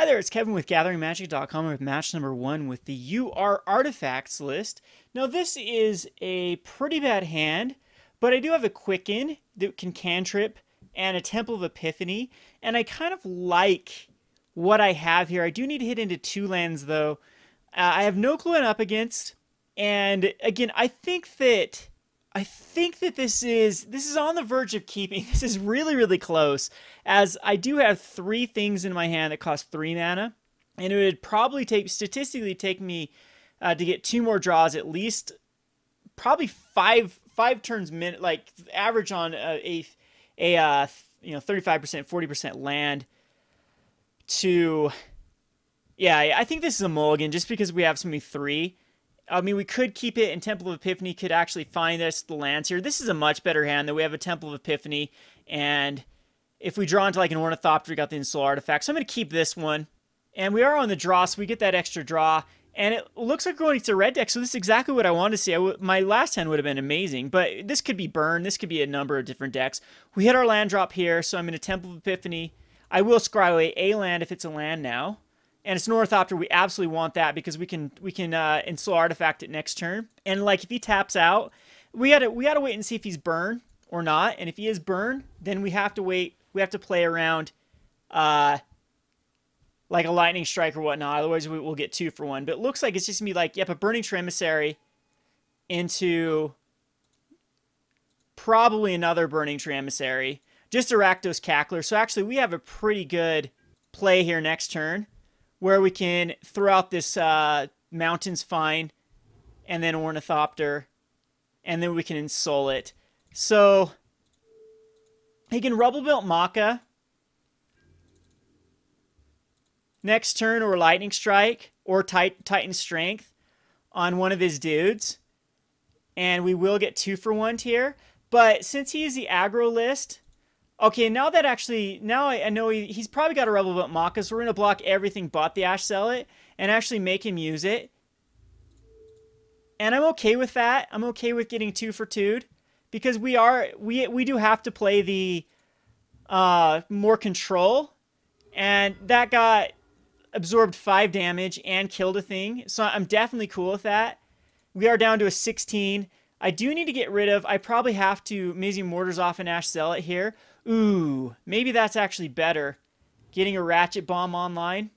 Hi there, it's Kevin with GatheringMagic.com with match number 1 with the UR Artifacts list. Now this is a pretty bad hand, but I do have a Quicken that can cantrip and a Temple of Epiphany, and I kind of like what I have here. I do need to hit into 2 lands though. I have no clue what I'm up against, and again, I think that this is on the verge of keeping. This is really close, as I do have 3 things in my hand that cost 3 mana, and it would probably statistically take me to get 2 more draws, at least probably five turns minute, like average on a 35%, 40% land. I think this is a mulligan just because we have so many 3. I mean, we could keep it, and Temple of Epiphany could actually find us the lands here. This is a much better hand, though. We have a Temple of Epiphany, and if we draw into like an Ornithopter, we got the Ensoul Artifact. So I'm going to keep this one. And we are on the draw, so we get that extra draw. And it looks like we're going to a red deck, so this is exactly what I wanted to see. My last hand would have been amazing, but this could be burn. This could be a number of different decks. We hit our land drop here, so I'm in a Temple of Epiphany. I will scry away a land if it's a land now. And it's an Ornithopter. We absolutely want that because we can Ensoul Artifact it next turn. And like if he taps out, we gotta wait and see if he's burn or not. And if he is burn, then we have to wait. We have to play around like a Lightning Strike or whatnot. Otherwise, we'll get 2 for 1. But it looks like it's just gonna be like, yep, a Burning Tree Emissary into probably another Burning Tree Emissary. Just a Rakdos Cackler. So actually, we have a pretty good play here next turn, where we can throw out this Mountain's Fine, and then Ornithopter, and then we can Ensoul it. So he can Rubble Belt Maka next turn, or Lightning Strike, or Titan Strength on one of his dudes, and we will get 2 for 1 here. But since he is the aggro list, okay, now I know he's probably got a Rebel Belt Maka, so we're going to block everything but the Ash Zealot and actually make him use it. And I'm okay with that. I'm okay with getting 2 for 2'd because we do have to play the more control, and that got absorbed 5 damage and killed a thing, so I'm definitely cool with that. We are down to a 16. I do need to get rid of, I probably have to Mizzium Mortars off an Ash Zealot here. Ooh, maybe that's actually better. Getting a Ratchet Bomb online.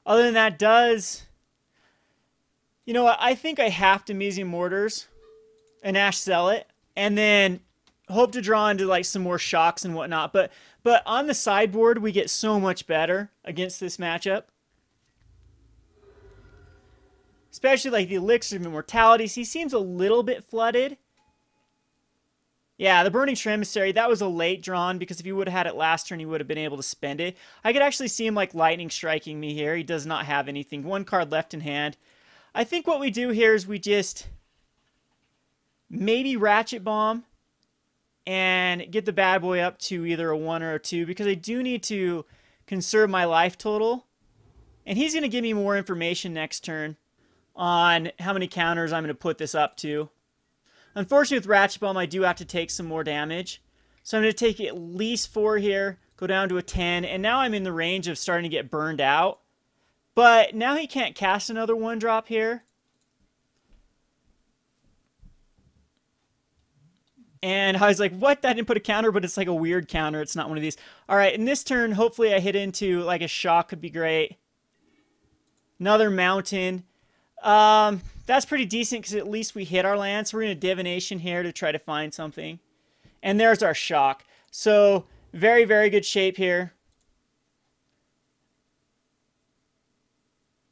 Other than that, you know what, I think I have to Mizzium Mortars an Ash Zealot, and then hope to draw into like some more shocks and whatnot. But on the sideboard, we get so much better against this matchup. Especially like the Elixir of Immortality. He seems a little bit flooded. Yeah, the Burning Tree Emissary, that was a late drawn, because if he would have had it last turn, he would have been able to spend it. I could actually see him like lightning striking me here. He does not have anything. 1 card left in hand. I think what we do here is we just maybe Ratchet Bomb and get the bad boy up to either a 1 or a 2, because I do need to conserve my life total. And he's going to give me more information next turn on how many counters I'm going to put this up to. Unfortunately, with Ratchet Bomb, I do have to take some more damage. So I'm going to take at least 4 here, go down to a 10, and now I'm in the range of starting to get burned out. But now he can't cast another 1-drop here. And I was like, what? I didn't put a counter, but it's like a weird counter. It's not one of these. All right, in this turn, hopefully I hit into like a shock could be great. Another mountain. That's pretty decent because at least we hit our land. So we're in a Divination here to try to find something. And there's our shock. So very good shape here.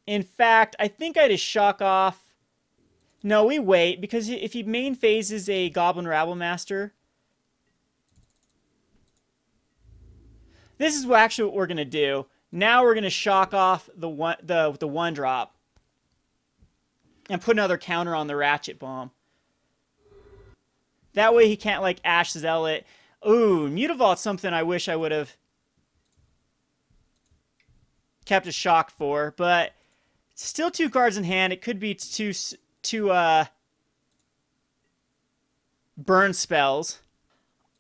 In fact, I think I just shock off. No, we wait, because if he main phases a Goblin Rabble Master, this is actually what we're going to do. Now we're going to shock off the 1-drop. And put another counter on the Ratchet Bomb. That way he can't like Ash Zealot. Ooh, Mutavault's something I wish I would have kept a shock for, but still 2 cards in hand. It could be two burn spells.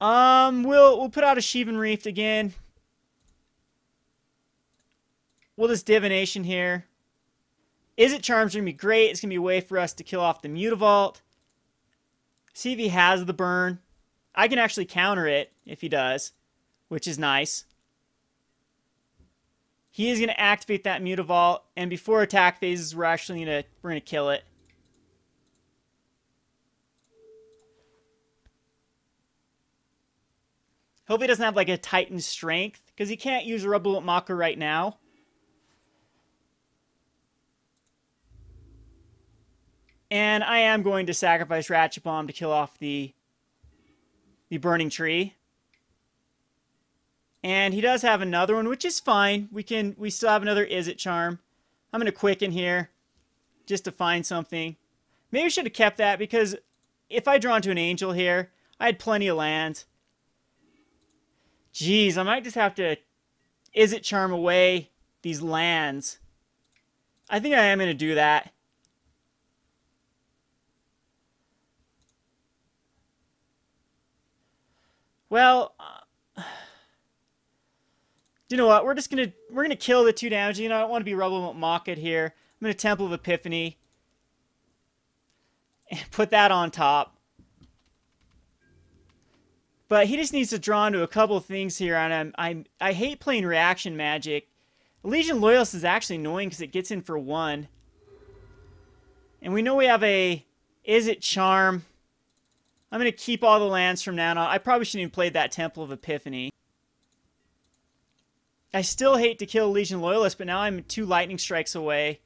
We'll put out a Shivan Reef again. We'll just Divination here. Izzet Charm's going to be great. It's going to be a way for us to kill off the Mutavault. See if he has the burn. I can actually counter it if he does, which is nice. He is going to activate that Mutavault, and before attack phases, we're going to kill it. Hopefully he doesn't have like a Titan Strength, because he can't use a Rebel Maka right now. And I am going to sacrifice Ratchet Bomb to kill off the Burning Tree. And he does have another one, which is fine. We still have another Izzet Charm. I'm going to Quicken here just to find something. Maybe I should have kept that, because if I draw into an Angel here, I had plenty of lands. Jeez, I might just have to Izzet Charm away these lands. I think I am going to do that. Well, you know what? We're gonna kill the 2 damage. You know, I don't want to be Rebel Maka here. I'm gonna Temple of Epiphany and put that on top. But he just needs to draw into a couple of things here, and I hate playing reaction magic. Legion Loyalist is actually annoying because it gets in for 1. And we know we have a Izzet Charm. I'm going to keep all the lands from now on. I probably shouldn't even play that Temple of Epiphany. I still hate to kill Legion Loyalist, but now I'm 2 Lightning Strikes away.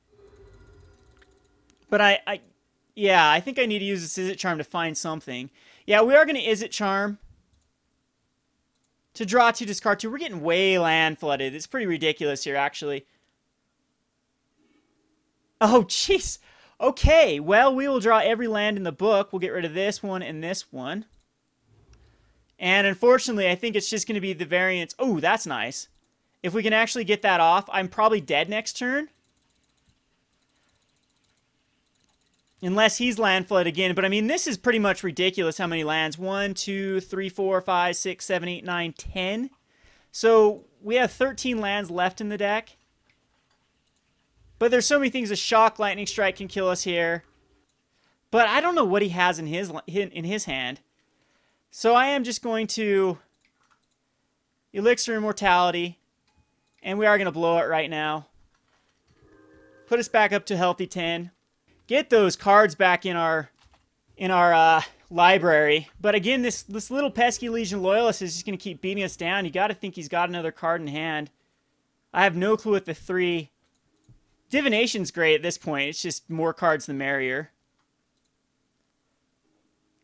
But yeah, I think I need to use this Izzet Charm to find something. Yeah, we are going to Izzet Charm to draw 2, discard 2. We're getting way land flooded. It's pretty ridiculous here, actually. Oh, jeez. Okay, well, we will draw every land in the book. We'll get rid of this one and this one. And unfortunately, I think it's just going to be the variance. Oh, that's nice. If we can actually get that off, I'm probably dead next turn. Unless he's land flood again. But I mean, this is pretty much ridiculous how many lands. 1, 2, 3, 4, 5, 6, 7, 8, 9, 10. So we have 13 lands left in the deck. But there's so many things. A Shock Lightning Strike can kill us here. But I don't know what he has in his hand. So I am just going to Elixir of Immortality. And we are going to blow it right now. Put us back up to healthy 10. Get those cards back in our library. But again, this little pesky Legion Loyalist is just going to keep beating us down. You got to think he's got another card in hand. I have no clue what the 3... Divination's great at this point. It's just more cards the merrier.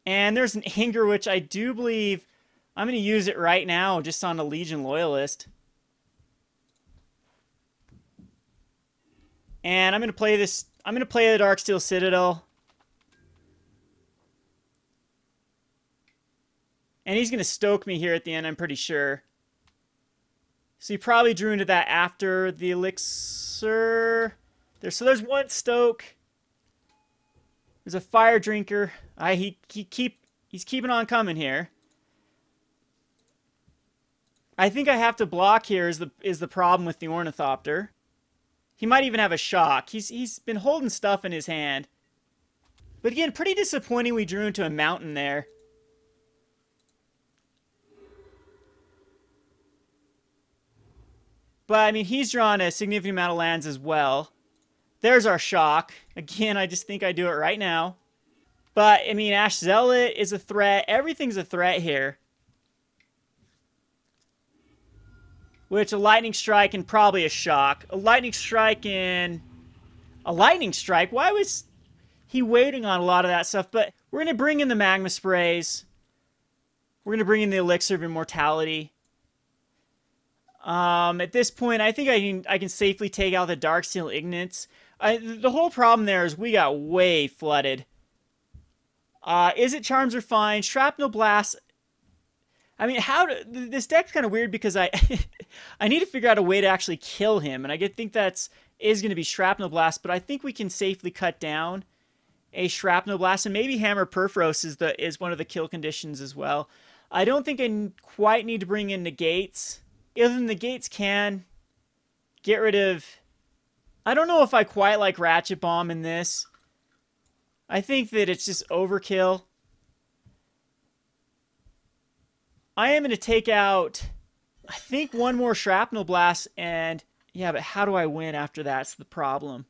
And there's an Anger, which I do believe I'm going to use it right now just on a Legion Loyalist. And I'm going to play this. I'm going to play the Darksteel Citadel. And he's going to stoke me here at the end, I'm pretty sure. So he probably drew into that after the Elixir. So there's 1 stoke. There's a Fire Drinker. He's keeping on coming here. I think I have to block here is the problem with the Ornithopter. He might even have a Shock. He's been holding stuff in his hand. But again, pretty disappointing we drew into a mountain there. But, I mean, he's drawn a significant amount of lands as well. There's our Shock. Again, I just think I do it right now. But, I mean, Ash Zealot is a threat. Everything's a threat here. Which, a Lightning Strike and probably a Shock. A Lightning Strike and... A Lightning Strike? Why was he waiting on a lot of that stuff? But we're going to bring in the Magma Sprays. We're going to bring in the Elixir of Immortality. At this point, I think I can safely take out the Darksteel Ingots. The whole problem there is we got way flooded. Izzet Charms are fine. Shrapnel Blast. I mean, this deck's kind of weird because I need to figure out a way to actually kill him, and I think is going to be Shrapnel Blast. But I think we can safely cut down a Shrapnel Blast, and maybe Hammer of Purphoros is one of the kill conditions as well. I don't think I quite need to bring in Negates. Other than Negates can get rid of I don't know if I quite like Ratchet Bomb in this. I think that it's just overkill. I am going to take out, I think, one more Shrapnel Blast, and yeah, but how do I win after that's the problem.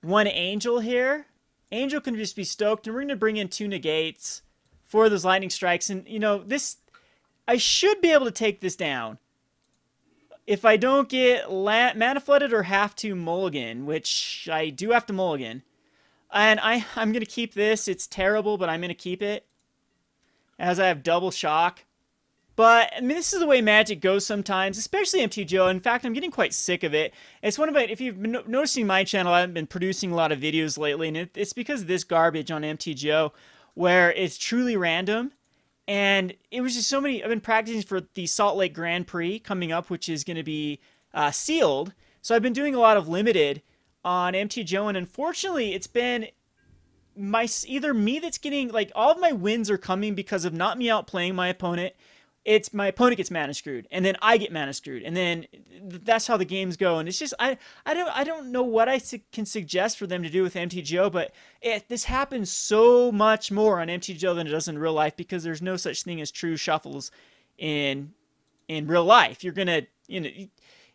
One Angel here. Angel can just be stoked, and we're going to bring in 2 Negates for those lightning strikes. And, you know, this, I should be able to take this down if I don't get mana flooded or have to mulligan, which I do have to mulligan. And I'm going to keep this. It's terrible, but I'm going to keep it, as I have double shock. But, I mean, this is the way Magic goes sometimes, especially MTGO. In fact, I'm getting quite sick of it. It's one of my, if you've been noticing my channel, I haven't been producing a lot of videos lately, and it's because of this garbage on MTGO, where it's truly random. And it was just so many, I've been practicing for the Salt Lake Grand Prix coming up, which is going to be sealed. So I've been doing a lot of limited on MTGO, and unfortunately, it's been either me that's getting, like, all of my wins are coming because of not me outplaying my opponent. It's my opponent gets mana screwed, and then I get mana screwed, and then that's how the games go. And it's just I don't know what I can suggest for them to do with MTGO, but this happens so much more on MTGO than it does in real life, because there's no such thing as true shuffles in real life. You're gonna, you know,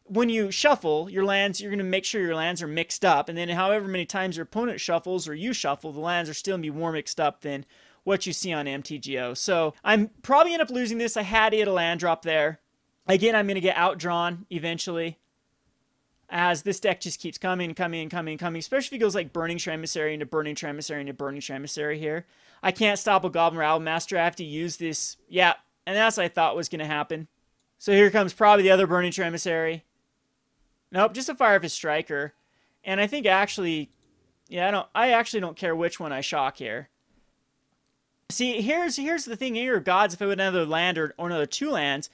when you shuffle your lands, you're gonna make sure your lands are mixed up, and then however many times your opponent shuffles or you shuffle, the lands are still gonna be more mixed up than what you see on MTGO. So I'm probably end up losing this. I had to hit a land drop there. Again, I'm going to get outdrawn eventually, as this deck just keeps coming, especially if it goes like Burning Emissary into Burning Emissary into Burning Emissary here. I can't stop a Goblin Rabble Master. I have to use this. Yeah, and that's what I thought was going to happen. So here comes probably the other Burning Emissary. Nope, just a Firefist Striker. And I think actually, yeah, I actually don't care which one I shock here. See, here's the thing here, Gods. If I would another land or another 2 lands,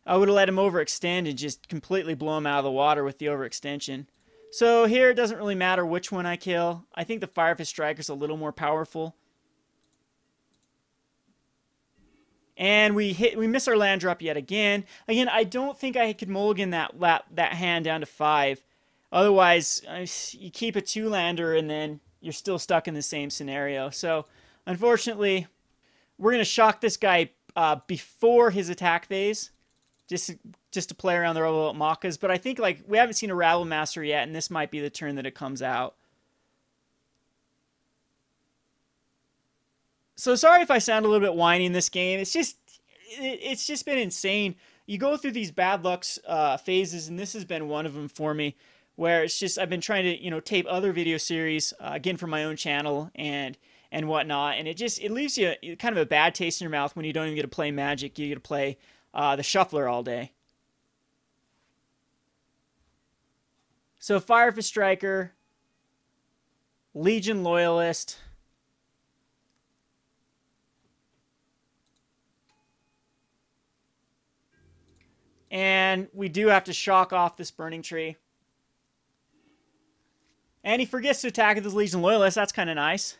I would have let him overextend and just completely blow him out of the water with the overextension. So here it doesn't really matter which one I kill. I think the Firefist Striker's a little more powerful. And we miss our land drop yet again. Again, I don't think I could mulligan that hand down to 5. Otherwise, you keep a 2-lander and then you're still stuck in the same scenario. So, unfortunately, we're going to shock this guy before his attack phase, just to play around the Rabble Makas. But I think, like, we haven't seen a Rabble Master yet, and this might be the turn that it comes out. So sorry if I sound a little bit whiny in this game. It's just been insane. You go through these bad luck phases, and this has been one of them for me, where it's just I've been trying to, you know, tape other video series again for my own channel and whatnot, and it leaves you kind of a bad taste in your mouth when you don't even get to play Magic. You get to play the Shuffler all day. So Firefist Striker, Legion Loyalist, and we do have to shock off this Burning Tree. And he forgets to attack with his Legion Loyalist. That's kind of nice.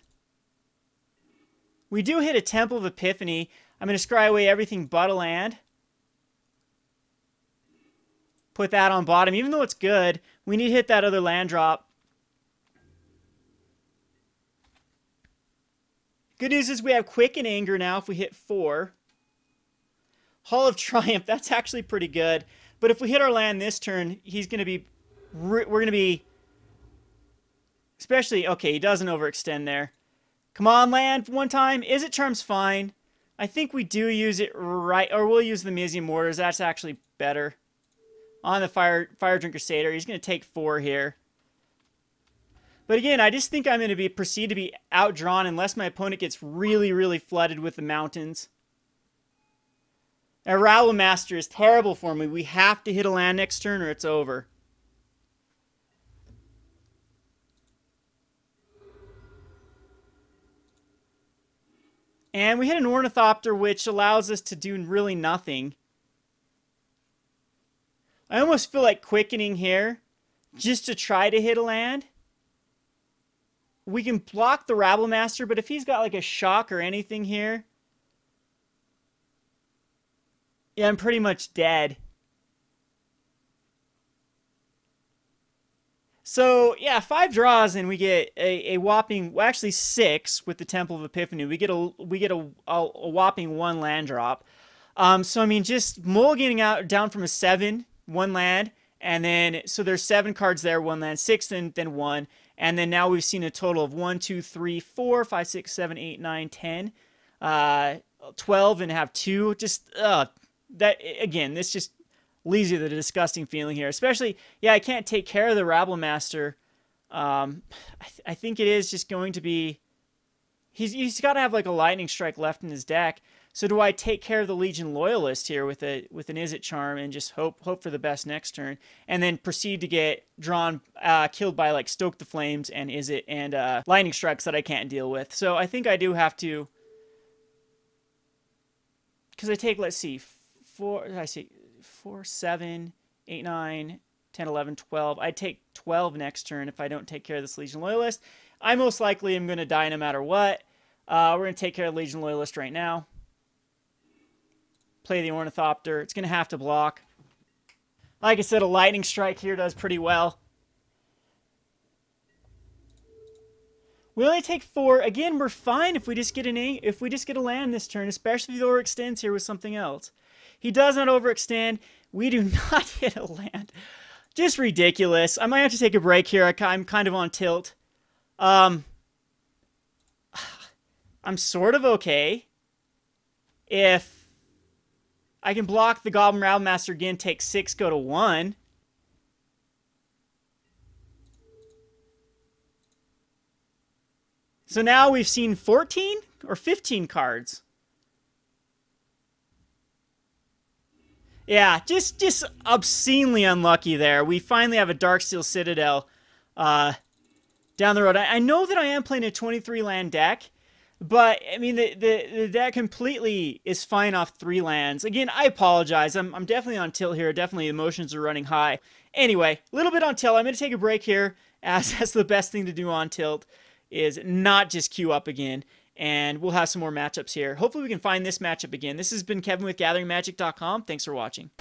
We do hit a Temple of Epiphany. I'm going to scry away everything but a land. Put that on bottom. Even though it's good, we need to hit that other land drop. Good news is we have Quicken Anger now if we hit 4. Hall of Triumph, that's actually pretty good. But if we hit our land this turn, he's going to be... We're going to be... Especially... Okay, he doesn't overextend there. Come on, land one time. Izzet Charm's fine. I think we do use it right... Or we'll use the Mizzium Mortars. That's actually better. On the Fire Drinker Satyr. He's going to take 4 here. But again, I just think I'm going to proceed to be outdrawn unless my opponent gets really, really flooded with the mountains. Our Rabble Master is terrible for me. We have to hit a land next turn or it's over. And we hit an Ornithopter, which allows us to do really nothing. I almost feel like quickening here just to try to hit a land. We can block the Rabble Master, but if he's got like a shock or anything here, yeah, I'm pretty much dead. So yeah, 5 draws and we get a whopping, well, actually 6 with the Temple of Epiphany. We get a whopping 1 land drop. So I mean, just mulliganing out down from a 7, 1 land, and then so there's 7 cards there, 1 land, 6, and then 1, and then now we've seen a total of 1, 2, 3, 4, 5, 6, 7, 8, 9, 10, 12, and have 2. Just that again, this just leaves you with a disgusting feeling here. Especially, yeah, I can't take care of the Rabble Master. I think it is just going to be. He's got to have like a lightning strike left in his deck. So do I take care of the Legion Loyalist here with an Izzet Charm and just hope for the best next turn, and then proceed to get drawn, killed by like Stoke the Flames and Izzet and lightning strikes that I can't deal with. So I think I do have to, because I take, let's see, 4, 7, 8, 9, 10, 11, 12. I take 12 next turn if I don't take care of this Legion Loyalist. I most likely am going to die no matter what. We're going to take care of the Legion Loyalist right now. Play the Ornithopter. It's going to have to block. Like I said, a Lightning Strike here does pretty well. We only take 4. Again, we're fine if we just get a land this turn, especially if he overextends here with something else. He does not overextend. We do not hit a land. Just ridiculous. I might have to take a break here. I'm kind of on tilt. I'm sort of okay if I can block the Goblin Rabble Master again, take 6, go to 1. So now we've seen 14 or 15 cards. Yeah, just obscenely unlucky there. We finally have a Darksteel Citadel down the road. I know that I am playing a 23 land deck, but I mean the deck completely is fine off 3 lands. Again, I apologize. I'm definitely on tilt here. Definitely emotions are running high. Anyway, a little bit on tilt. I'm going to take a break here, as that's the best thing to do on tilt, is not just queue up again. And we'll have some more matchups here. Hopefully we can find this matchup again. This has been Kevin with GatheringMagic.com. Thanks for watching.